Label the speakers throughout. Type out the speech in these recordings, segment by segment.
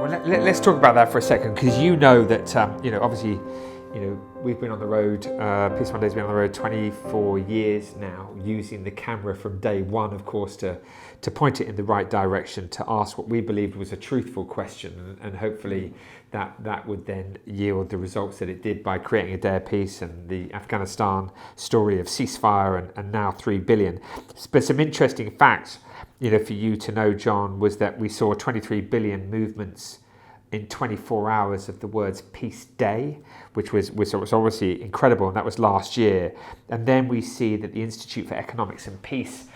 Speaker 1: Well, let's talk about that for a second, because you know that, obviously, we've been on the road, Peace One Day's been on the road 24 years now, using the camera from day one, of course, to point it in the right direction, to ask what we believed was a truthful question, and hopefully that would then yield the results that it did by creating a day of peace and the Afghanistan story of ceasefire and now 3 billion. But some interesting facts, for you to know, John, was that we saw 23 billion movements in 24 hours of the words Peace Day, which was obviously incredible, and that was last year. And then we see that the Institute for Economics and Peace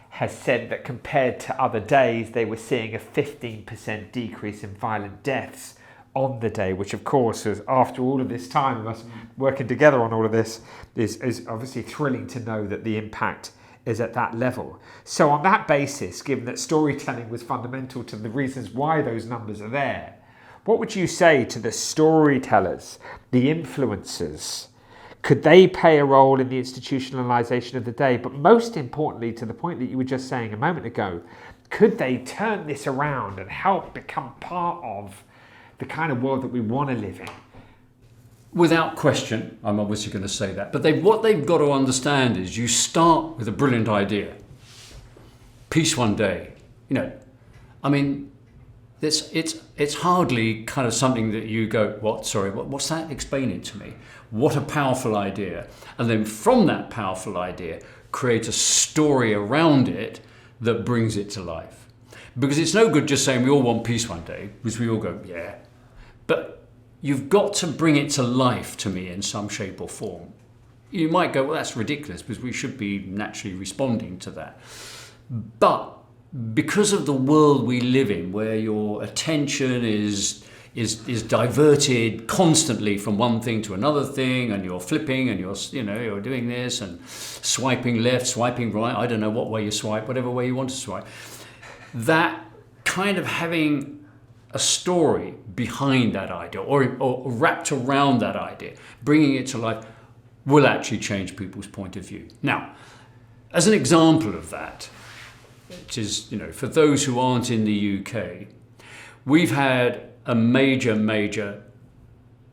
Speaker 1: has said that compared to other days, they were seeing a 15% decrease in violent deaths on the day, which of course is, after all of this time of us working together on all of this, is obviously thrilling to know that the impact is at that level. So on that basis, given that storytelling was fundamental to the reasons why those numbers are there, what would you say to the storytellers, the influencers? Could they play a role in the institutionalization of the day? But most importantly, to the point that you were just saying a moment ago, could they turn this around and help become part of the kind of world that we want to live in?
Speaker 2: Without question, I'm obviously going to say that. But what they've got to understand is you start with a brilliant idea. Peace One Day. It's hardly kind of something that you go, what's that? Explain it to me. What a powerful idea. And then from that powerful idea, create a story around it that brings it to life. Because it's no good just saying we all want peace one day, because we all go, yeah. But you've got to bring it to life to me in some shape or form. You might go, well, that's ridiculous, because we should be naturally responding to that. But because of the world we live in, where your attention is diverted constantly from one thing to another thing, and you're flipping and you're doing this and swiping left, swiping right, I don't know what way you swipe, whatever way you want to swipe, that kind of having a story behind that idea or wrapped around that idea, bringing it to life, will actually change people's point of view. Now, as an example of that, which is, for those who aren't in the UK, we've had a major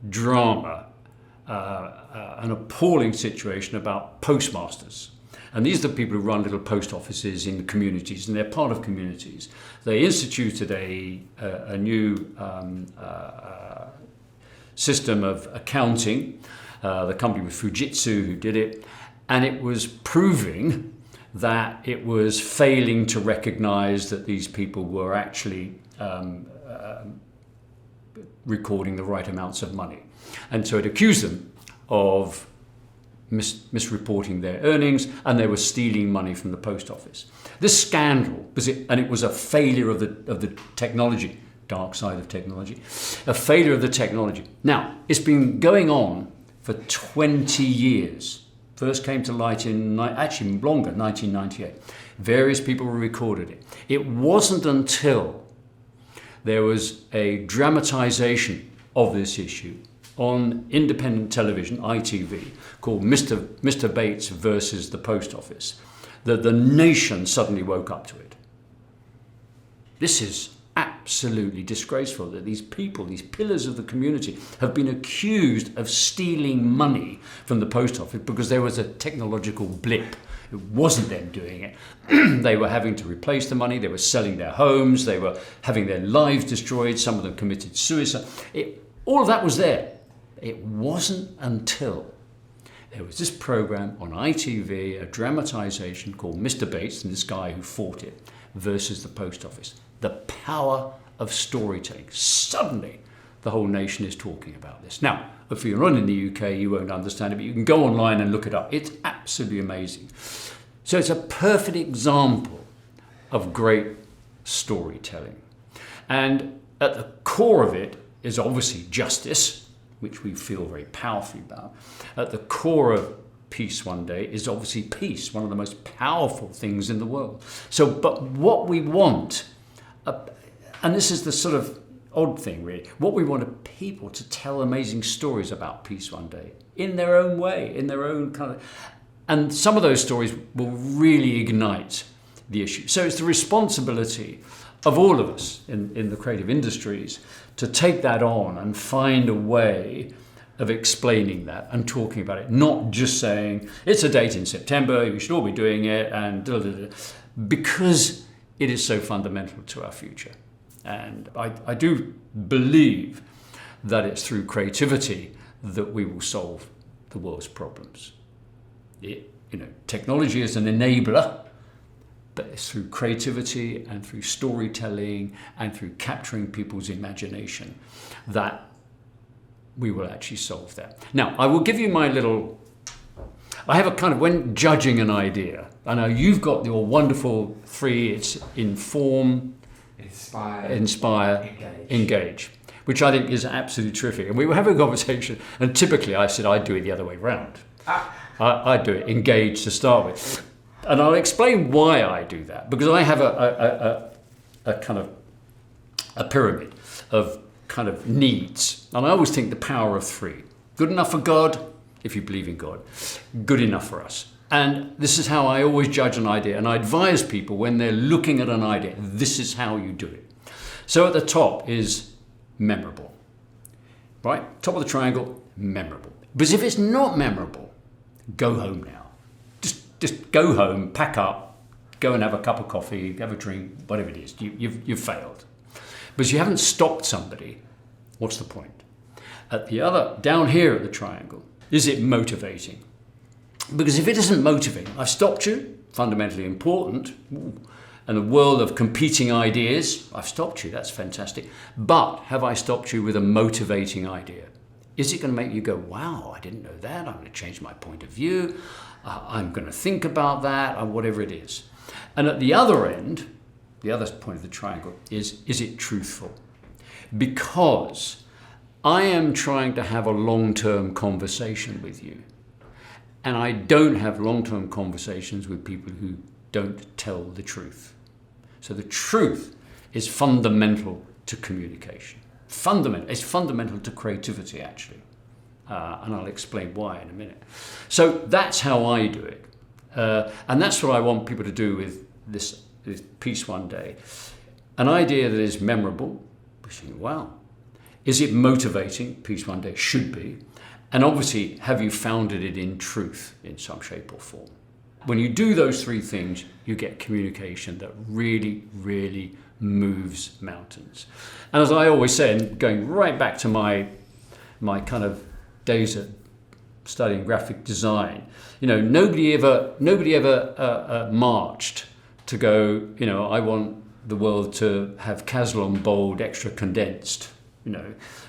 Speaker 2: drama, an appalling situation about postmasters. And these are the people who run little post offices in communities, and they're part of communities. They instituted a new system of accounting. The company was Fujitsu who did it, and it was proving that it was failing to recognize that these people were actually recording the right amounts of money. And so it accused them of misreporting their earnings, and they were stealing money from the post office. This scandal, it was a failure of the technology, dark side of technology, a failure of the technology. Now, it's been going on for 20 years. First came to light in, actually longer, 1998. Various people recorded it. It wasn't until there was a dramatization of this issue on independent television, ITV, called Mr. Bates versus the Post Office, that the nation suddenly woke up to it. This is absolutely disgraceful that these people, these pillars of the community, have been accused of stealing money from the post office because there was a technological blip. It wasn't them doing it. They were having to replace the money. They were selling their homes. They were having their lives destroyed. Some of them committed suicide. All of that was there. It wasn't until there was this program on ITV, a dramatization called Mr. Bates, and this guy who fought it, versus the post office. The power of storytelling. Suddenly, the whole nation is talking about this. Now, if you're not in the UK, you won't understand it, but you can go online and look it up. It's absolutely amazing. So it's a perfect example of great storytelling. And at the core of it is obviously justice, which we feel very powerfully about. At the core of Peace One Day is obviously peace, one of the most powerful things in the world. So, but what we want, and this is the sort of odd thing really, what we want are people to tell amazing stories about Peace One Day in their own way, in their own kind of, and some of those stories will really ignite the issue. So it's the responsibility of all of us in the creative industries to take that on and find a way of explaining that and talking about it, not just saying it's a date in September, you should all be doing it, and because it is so fundamental to our future. And I do believe that it's through creativity that we will solve the world's problems. Technology is an enabler, but it's through creativity and through storytelling and through capturing people's imagination that we will actually solve that. Now, I will give you I have a kind of, when judging an idea, I know you've got your wonderful 3, it's inform, inspire, engage, which I think is absolutely terrific. And we were having a conversation, and typically I said I'd do it the other way around. I'd do it, engage to start with. And I'll explain why I do that, because I have a kind of a pyramid of kind of needs. And I always think the power of 3. Good enough for God, if you believe in God. Good enough for us. And this is how I always judge an idea. And I advise people when they're looking at an idea, this is how you do it. So at the top is memorable. Right? Top of the triangle, memorable. But if it's not memorable, go home now. Just go home, pack up, go and have a cup of coffee, have a drink, whatever it is. You've failed. But if you haven't stopped somebody, what's the point? Down here at the triangle, is it motivating? Because if it isn't motivating, I've stopped you, fundamentally important, and the world of competing ideas, I've stopped you, that's fantastic. But have I stopped you with a motivating idea? Is it going to make you go, wow, I didn't know that, I'm going to change my point of view, I'm going to think about that, or whatever it is. And at the other end, the other point of the triangle is it truthful? Because I am trying to have a long-term conversation with you. And I don't have long-term conversations with people who don't tell the truth. So the truth is fundamental to communication. It's fundamental to creativity, actually. And I'll explain why in a minute. So that's how I do it. And that's what I want people to do with this piece one day. An idea that is memorable, we think, wow. Is it motivating? Piece one day should be. And obviously, have you founded it in truth in some shape or form? When you do those 3 things, you get communication that really, really moves mountains. And as I always say, and going right back to my kind of days at studying graphic design, nobody ever marched to go, I want the world to have Caslon bold, extra condensed,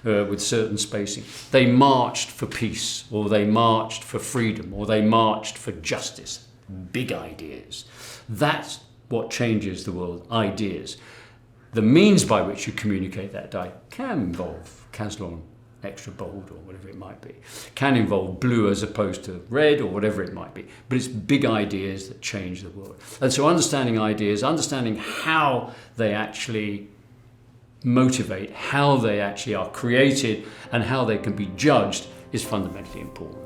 Speaker 2: with certain spacing. They marched for peace, or they marched for freedom, or they marched for justice. Big ideas. That's what changes the world, ideas. The means by which you communicate that can involve Caslon extra bold or whatever it might be. Can involve blue as opposed to red or whatever it might be. But it's big ideas that change the world. And so understanding ideas, understanding how they actually motivate, how they actually are created, and how they can be judged is fundamentally important.